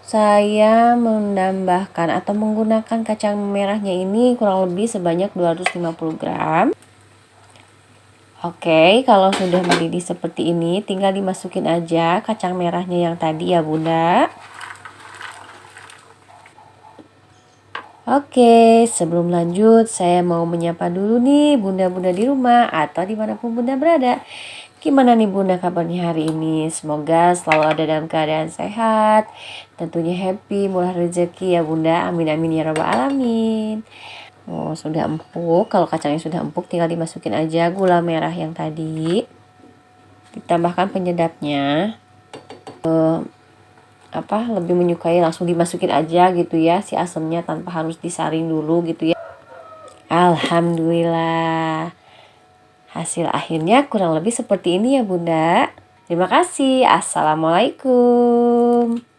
Saya menambahkan atau menggunakan kacang merahnya ini kurang lebih sebanyak 250 gram. Oke, kalau sudah mendidih seperti ini, tinggal dimasukin aja kacang merahnya yang tadi ya Bunda. Oke, sebelum lanjut, saya mau menyapa dulu nih bunda-bunda di rumah atau dimanapun bunda berada. Gimana nih bunda kabarnya hari ini? Semoga selalu ada dalam keadaan sehat, tentunya happy, murah rezeki ya bunda. Amin amin ya rabbal alamin. Oh, sudah empuk. Kalau kacangnya sudah empuk, tinggal dimasukin aja gula merah yang tadi. Ditambahkan penyedapnya. Lebih menyukai langsung dimasukin aja gitu ya si asemnya tanpa harus disaring dulu gitu ya. Alhamdulillah, hasil akhirnya kurang lebih seperti ini ya bunda. Terima kasih. Assalamualaikum.